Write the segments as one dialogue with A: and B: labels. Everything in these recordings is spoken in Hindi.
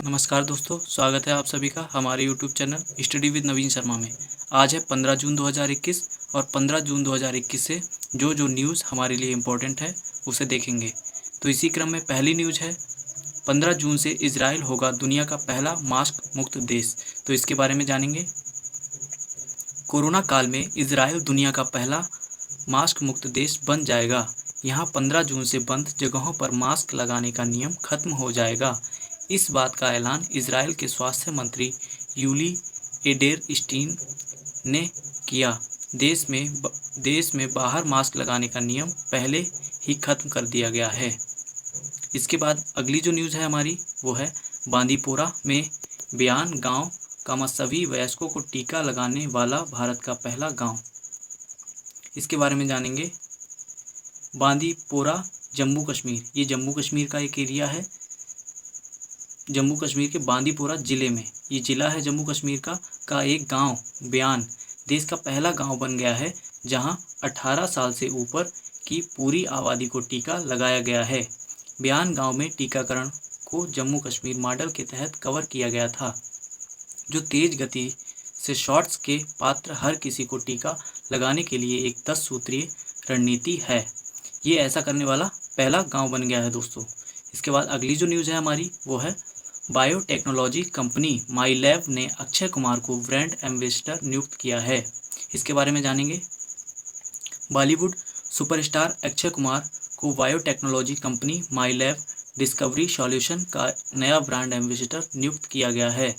A: नमस्कार दोस्तों, स्वागत है आप सभी का हमारे यूट्यूब चैनल स्टडी विद नवीन शर्मा में। आज है 15 जून 2021 और 15 जून 2021 से जो न्यूज़ हमारे लिए इम्पोर्टेंट है उसे देखेंगे। तो इसी क्रम में पहली न्यूज़ है 15 जून से इजराइल होगा दुनिया का पहला मास्क मुक्त देश। तो इसके बारे में जानेंगे। कोरोना काल में इजराइल दुनिया का पहला मास्क मुक्त देश बन जाएगा। यहाँ 15 जून से बंद जगहों पर मास्क लगाने का नियम खत्म हो जाएगा। इस बात का ऐलान इजराइल के स्वास्थ्य मंत्री यूली एडेरस्टीन ने किया। देश में बाहर मास्क लगाने का नियम पहले ही खत्म कर दिया गया है। इसके बाद अगली जो न्यूज़ है हमारी वो है बांदीपोरा में बयान गांव का सभी वयस्कों को टीका लगाने वाला भारत का पहला गांव। इसके बारे में जानेंगे। बांदीपोरा जम्मू कश्मीर, ये जम्मू कश्मीर का एक एरिया है। जम्मू कश्मीर के बांदीपोरा ज़िले में, ये ज़िला है जम्मू कश्मीर का एक गांव बयान देश का पहला गांव बन गया है जहां 18 साल से ऊपर की पूरी आबादी को टीका लगाया गया है। बयान गांव में टीकाकरण को जम्मू कश्मीर मॉडल के तहत कवर किया गया था, जो तेज गति से शॉट्स के पात्र हर किसी को टीका लगाने के लिए एक 10 सूत्रीय रणनीति है। ये ऐसा करने वाला पहला गांव बन गया है दोस्तों। इसके बाद अगली जो न्यूज़ है हमारी वो है बायोटेक्नोलॉजी कंपनी माईलैब ने अक्षय कुमार को ब्रांड एम्बेसडर नियुक्त किया है। इसके बारे में जानेंगे। बॉलीवुड सुपरस्टार अक्षय कुमार को बायोटेक्नोलॉजी कंपनी माईलैब डिस्कवरी सॉल्यूशन का नया ब्रांड एम्बेसडर नियुक्त किया गया है।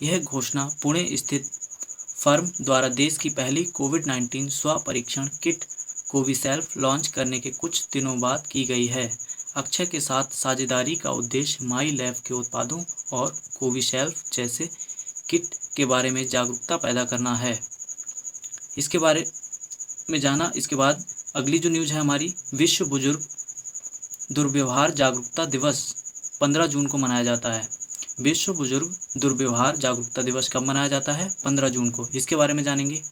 A: यह घोषणा पुणे स्थित फर्म द्वारा देश की पहली कोविड-19 स्व परीक्षण किट कोविसेल्फ लॉन्च करने के कुछ दिनों बाद की गई है। अक्षय के साथ साझेदारी का उद्देश्य माईलैब के उत्पादों और कोविसेल्फ जैसे किट के बारे में जागरूकता पैदा करना है। इसके बारे में जाना। इसके बाद अगली जो न्यूज़ है हमारी, विश्व बुजुर्ग दुर्व्यवहार जागरूकता दिवस 15 जून को मनाया जाता है। विश्व बुजुर्ग दुर्व्यवहार जागरूकता दिवस कब मनाया जाता है? 15 जून को। इसके बारे में जानेंगे।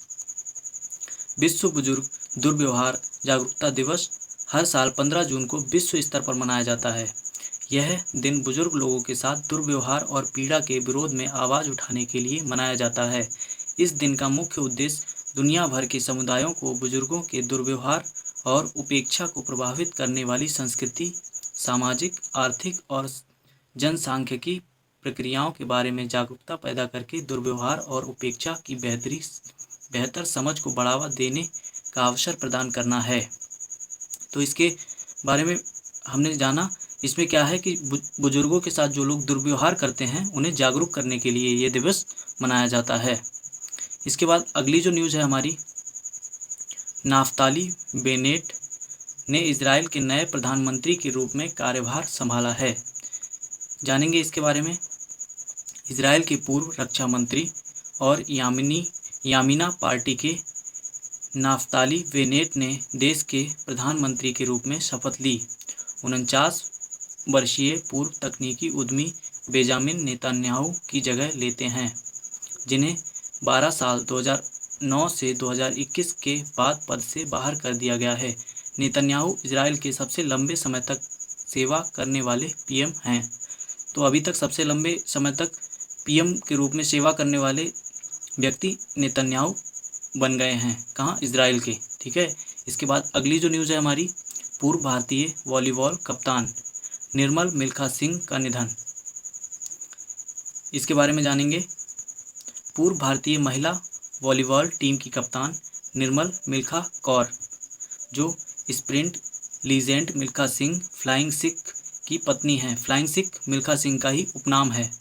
A: विश्व बुजुर्ग दुर्व्यवहार जागरूकता दिवस हर साल 15 जून को विश्व स्तर पर मनाया जाता है। यह दिन बुजुर्ग लोगों के साथ दुर्व्यवहार और पीड़ा के विरोध में आवाज़ उठाने के लिए मनाया जाता है। इस दिन का मुख्य उद्देश्य दुनिया भर के समुदायों को बुजुर्गों के दुर्व्यवहार और उपेक्षा को प्रभावित करने वाली संस्कृति, सामाजिक, आर्थिक और जनसांख्यिकी प्रक्रियाओं के बारे में जागरूकता पैदा करके दुर्व्यवहार और उपेक्षा की बेहतर समझ को बढ़ावा देने का अवसर प्रदान करना है। तो इसके बारे में हमने जाना। इसमें क्या है कि बुजुर्गों के साथ जो लोग दुर्व्यवहार करते हैं उन्हें जागरूक करने के लिए ये दिवस मनाया जाता है। इसके बाद अगली जो न्यूज़ है हमारी, नाफ्ताली बेनेट ने इजराइल के नए प्रधानमंत्री के रूप में कार्यभार संभाला है। जानेंगे इसके बारे में। इजराइल के पूर्व रक्षा मंत्री और यामिना पार्टी के नाफ्ताली बेनेट ने देश के प्रधानमंत्री के रूप में शपथ ली। 49 वर्षीय पूर्व तकनीकी उद्यमी बेंजामिन नेतन्याहू की जगह लेते हैं, जिन्हें 12 साल 2009 से 2021 के बाद पद से बाहर कर दिया गया है। नेतन्याहू इजराइल के सबसे लंबे समय तक सेवा करने वाले पीएम हैं। तो अभी तक सबसे लंबे समय तक पीएम के रूप में सेवा करने वाले व्यक्ति नेतन्याहू बन गए हैं। कहाँ? इजराइल के। ठीक है। इसके बाद अगली जो न्यूज़ है हमारी, पूर्व भारतीय वॉलीबॉल कप्तान निर्मल मिल्खा सिंह का निधन। इसके बारे में जानेंगे। पूर्व भारतीय महिला वॉलीबॉल टीम की कप्तान निर्मल मिल्खा कौर, जो sprint legend Milkha Singh flying Sikh की पत्नी हैं, फ्लाइंग सिख मिल्खा सिंह का ही उपनाम है,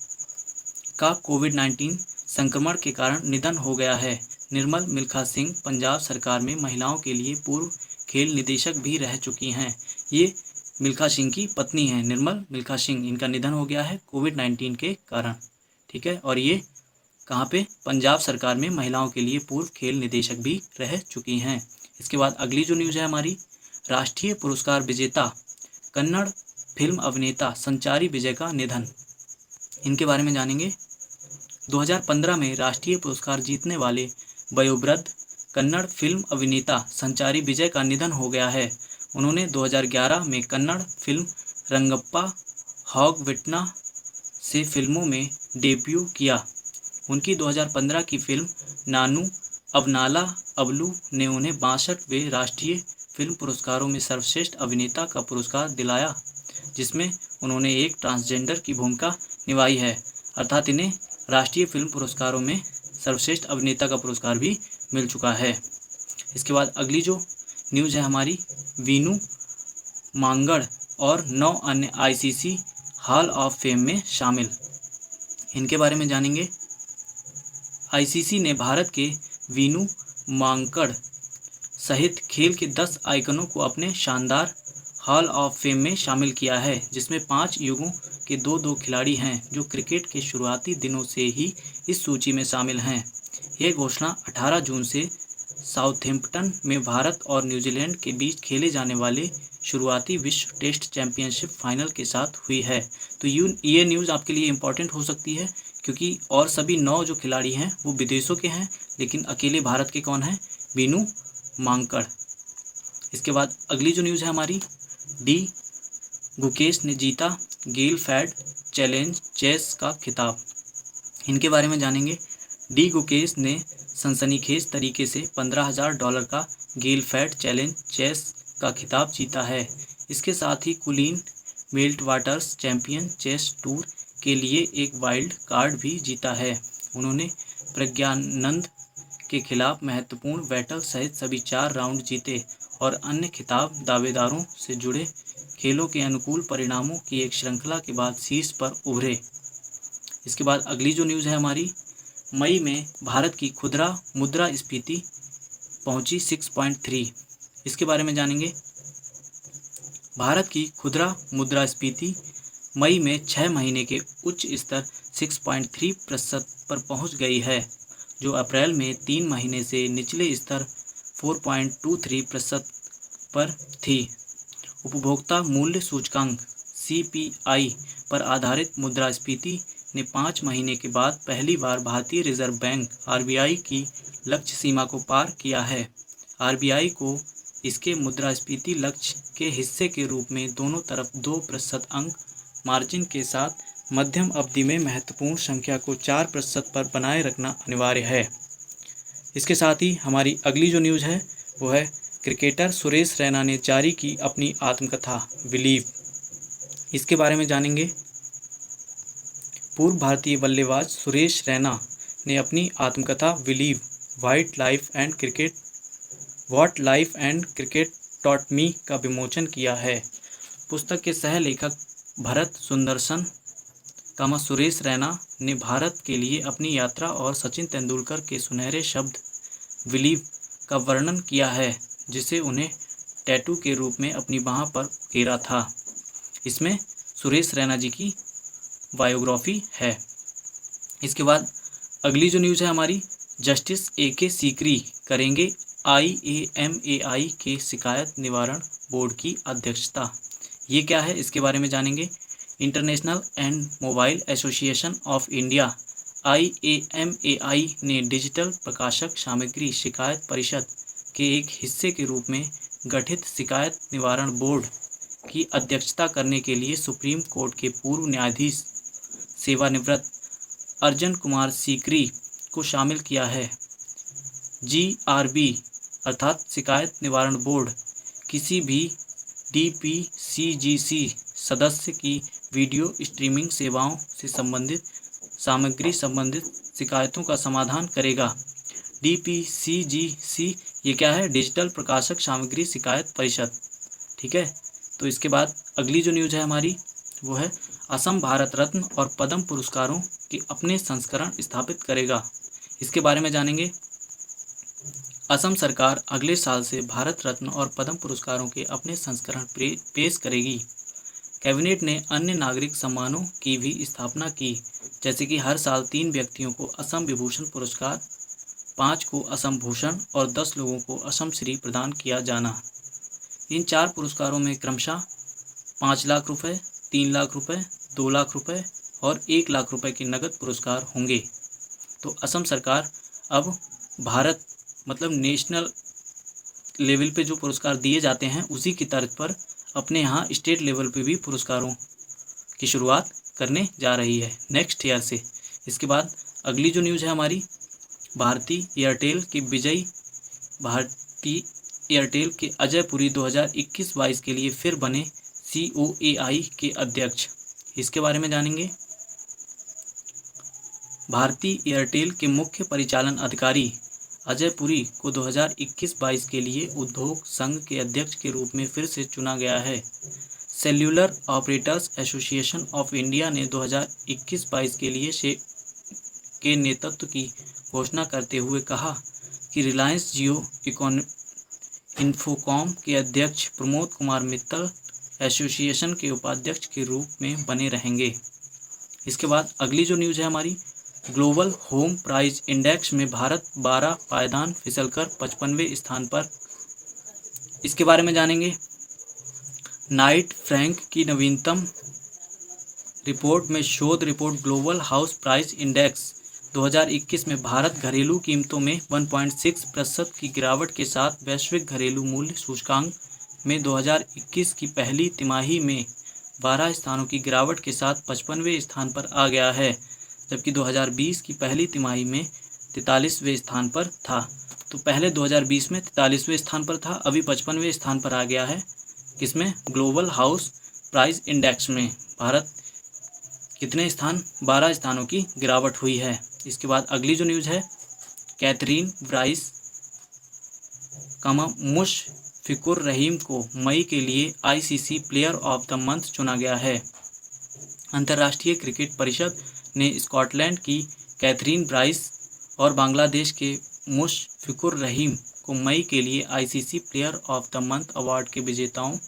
A: का कोविड-19 संक्रमण के कारण निधन हो गया है। निर्मल मिल्खा सिंह पंजाब सरकार में महिलाओं के लिए पूर्व खेल निदेशक भी रह चुकी हैं। ये मिल्खा सिंह की पत्नी हैं, निर्मल मिल्खा सिंह। इनका निधन हो गया है कोविड-19 के कारण। ठीक है। और ये कहाँ पे? पंजाब सरकार में महिलाओं के लिए पूर्व खेल निदेशक भी रह चुकी हैं। इसके बाद अगली जो न्यूज़ है हमारी, राष्ट्रीय पुरस्कार विजेता कन्नड़ फिल्म अभिनेता संचारी विजय का निधन। इनके बारे में जानेंगे। 2015 में राष्ट्रीय पुरस्कार जीतने वाले वयोवृद्ध कन्नड़ फिल्म अभिनेता संचारी विजय का निधन हो गया है। उन्होंने 2011 में कन्नड़ फिल्म रंगप्पा हॉगविट्ना से फिल्मों में डेब्यू किया। उनकी 2015 की फिल्म नानू अबनाला अबलू ने उन्हें 62वें राष्ट्रीय फिल्म पुरस्कारों में सर्वश्रेष्ठ अभिनेता का पुरस्कार दिलाया, जिसमें उन्होंने एक ट्रांसजेंडर की भूमिका निभाई है। अर्थात इन्हें राष्ट्रीय फिल्म पुरस्कारों में सर्वश्रेष्ठ अभिनेता का पुरस्कार भी मिल चुका है। इसके बाद अगली जो न्यूज़ है हमारी, वीनू मांगड़ और 9 अन्य आईसीसी हॉल ऑफ फेम में शामिल। इनके बारे में जानेंगे। आईसीसी ने भारत के वीनू मांकड़ सहित खेल के 10 आइकनों को अपने शानदार हॉल ऑफ फेम में शामिल किया है, जिसमें 5 युगों के 2-2 खिलाड़ी हैं जो क्रिकेट के शुरुआती दिनों से ही इस सूची में शामिल हैं। यह घोषणा 18 जून से साउथैम्पटन में भारत और न्यूजीलैंड के बीच खेले जाने वाले शुरुआती विश्व टेस्ट चैंपियनशिप फाइनल के साथ हुई है। तो ये न्यूज़ आपके लिए इम्पॉर्टेंट हो सकती है, क्योंकि और सभी 9 जो खिलाड़ी हैं वो विदेशों के हैं, लेकिन अकेले भारत के कौन हैं? वीनू मांकड़। इसके बाद अगली जो न्यूज़ है हमारी, डी गुकेश ने जीता गेल फैड चैलेंज चेस का खिताब। इनके बारे में जानेंगे। डी गुकेश ने सनसनीखेज तरीके से $15,000 का गेल फैड चैलेंज चेस का खिताब जीता है। इसके साथ ही कुलीन मेल्टवाटर्स चैंपियन चेस टूर के लिए एक वाइल्ड कार्ड भी जीता है। उन्होंने प्रज्ञानंद के खिलाफ महत्वपूर्ण बैटल सहित सभी 4 राउंड जीते और अन्य खिताब दावेदारों से जुड़े खेलों के अनुकूल परिणामों की एक श्रृंखला के बाद शीर्ष पर उभरे। इसके बाद अगली जो न्यूज़ है हमारी, मई में भारत की खुदरा मुद्रास्फीति पहुंची 6.3। इसके बारे में जानेंगे। भारत की खुदरा मुद्रास्फीति मई में 6 महीने के उच्च स्तर 6.3% पर पहुंच गई है, जो अप्रैल में 3 महीने से निचले स्तर 4.23% पर थी। उपभोक्ता मूल्य सूचकांक CPI पर आधारित मुद्रास्फीति ने 5 महीने के बाद पहली बार भारतीय रिजर्व बैंक RBI की लक्ष्य सीमा को पार किया है। RBI को इसके मुद्रास्फीति लक्ष्य के हिस्से के रूप में दोनों तरफ 2% अंक मार्जिन के साथ मध्यम अवधि में महत्वपूर्ण संख्या को 4% पर बनाए रखना अनिवार्य है। इसके साथ ही हमारी अगली जो न्यूज़ है वो है, क्रिकेटर सुरेश रैना ने जारी की अपनी आत्मकथा बिलीव। इसके बारे में जानेंगे। पूर्व भारतीय बल्लेबाज सुरेश रैना ने अपनी आत्मकथा believe what life and cricket taught me का विमोचन किया है। पुस्तक के सह लेखक भरत सुंदरसन सुरेश रैना ने भारत के लिए अपनी यात्रा और सचिन तेंदुलकर के सुनहरे शब्द बिलीव का वर्णन किया है, जिसे उन्हें टैटू के रूप में अपनी बाह पर उकेरा था। इसमें सुरेश रैना जी की बायोग्राफी है। इसके बाद अगली जो न्यूज़ है हमारी, जस्टिस AK सीकरी करेंगे IAMAI के शिकायत निवारण बोर्ड की अध्यक्षता। ये क्या है, इसके बारे में जानेंगे। International and mobile association of India IAMAI ने डिजिटल प्रकाशक सामग्री शिकायत परिषद के एक हिस्से के रूप में गठित शिकायत निवारण बोर्ड की अध्यक्षता करने के लिए सुप्रीम कोर्ट के पूर्व न्यायाधीश सेवानिवृत्त अर्जन कुमार सीकरी को शामिल किया है। GRB अर्थात शिकायत निवारण बोर्ड किसी भी DPCGC सदस्य की वीडियो स्ट्रीमिंग सेवाओं से संबंधित सामग्री संबंधित शिकायतों का समाधान करेगा। DPCGC ये क्या है, डिजिटल प्रकाशक सामग्री शिकायत परिषद। ठीक है। तो इसके बाद अगली जो न्यूज़ है हमारी वो है, असम भारत रत्न और पद्म पुरस्कारों के अपने संस्करण स्थापित करेगा। इसके बारे में जानेंगे। असम सरकार अगले साल से भारत रत्न और पद्म पुरस्कारों के अपने संस्करण पेश करेगी। कैबिनेट ने अन्य नागरिक सम्मानों की भी स्थापना की, जैसे कि हर साल 3 व्यक्तियों को असम विभूषण पुरस्कार, 5 को असम भूषण और 10 लोगों को असम श्री प्रदान किया जाना। इन 4 पुरस्कारों में क्रमशः 5 लाख रुपए, 3 लाख रुपए, 2 लाख रुपए और 1 लाख रुपए के नगद पुरस्कार होंगे। तो असम सरकार अब भारत मतलब नेशनल लेवल पे जो पुरस्कार दिए जाते हैं उसी की तर्ज पर अपने यहाँ स्टेट लेवल पे भी पुरस्कारों की शुरुआत करने जा रही है नेक्स्ट ईयर से। इसके बाद अगली जो न्यूज़ है हमारी, भारती एयरटेल के अजय पुरी 2021-22 के लिए फिर बने COAI के अध्यक्ष। इसके बारे में जानेंगे। भारती एयरटेल के मुख्य परिचालन अधिकारी अजय पुरी को 2021-22 के लिए उद्योग संघ के अध्यक्ष के रूप में फिर से चुना गया है। Cellular operators association of India ने 2021-22 के लिए के नेतृत्व की घोषणा करते हुए कहा कि रिलायंस जियो इन्फोकॉम के अध्यक्ष प्रमोद कुमार मित्तल एसोसिएशन के उपाध्यक्ष के रूप में बने रहेंगे। इसके बाद अगली जो न्यूज़ है हमारी, ग्लोबल होम प्राइस इंडेक्स में भारत 12 पायदान फिसलकर 55वें स्थान पर। इसके बारे में जानेंगे। नाइट फ्रैंक की नवीनतम रिपोर्ट में शोध report global house price index 2021 में भारत घरेलू कीमतों में 1.6% की गिरावट के साथ वैश्विक घरेलू मूल्य सूचकांक में 2021 की पहली तिमाही में 12 स्थानों की गिरावट के साथ 55वें स्थान पर आ गया है, जबकि 2020 की पहली तिमाही में 43वें स्थान पर था। तो पहले 2020 में 43वें स्थान पर था, अभी 55वें स्थान पर आ गया है। किसमें? ग्लोबल हाउस प्राइस इंडेक्स में भारत कितने स्थान? 12 स्थानों की गिरावट हुई है। इसके बाद अगली जो न्यूज़ है, कैथरीन ब्राइस मुशफिकुर रहीम को मई के लिए ICC player of the month चुना गया है। अंतर्राष्ट्रीय क्रिकेट परिषद ने स्कॉटलैंड की कैथरीन ब्राइस और बांग्लादेश के मुशफिकुर रहीम को मई के लिए ICC player of the month award के विजेताओं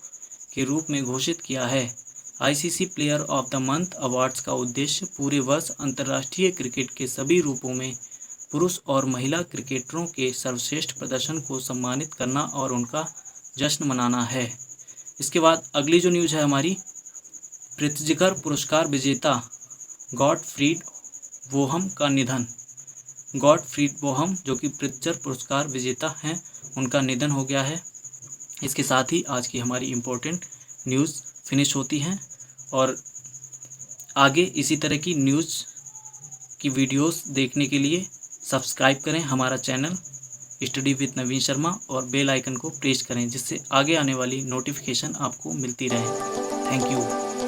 A: के रूप में घोषित किया है। ICC player of the month awards का उद्देश्य पूरे वर्ष अंतर्राष्ट्रीय क्रिकेट के सभी रूपों में पुरुष और महिला क्रिकेटरों के सर्वश्रेष्ठ प्रदर्शन को सम्मानित करना और उनका जश्न मनाना है। इसके बाद अगली जो न्यूज़ है हमारी, प्रित्जकर पुरस्कार विजेता गॉटफ्रीड बोहम का निधन। गॉटफ्रीड बोहम जो कि प्रित्जकर पुरस्कार विजेता हैं, उनका निधन हो गया है। इसके साथ ही आज की हमारी इम्पोर्टेंट न्यूज़ फिनिश होती हैं और आगे इसी तरह की न्यूज़ की वीडियोस देखने के लिए सब्सक्राइब करें हमारा चैनल स्टडी विद नवीन शर्मा और बेल आइकन को प्रेस करें, जिससे आगे आने वाली नोटिफिकेशन आपको मिलती रहे। Thank you.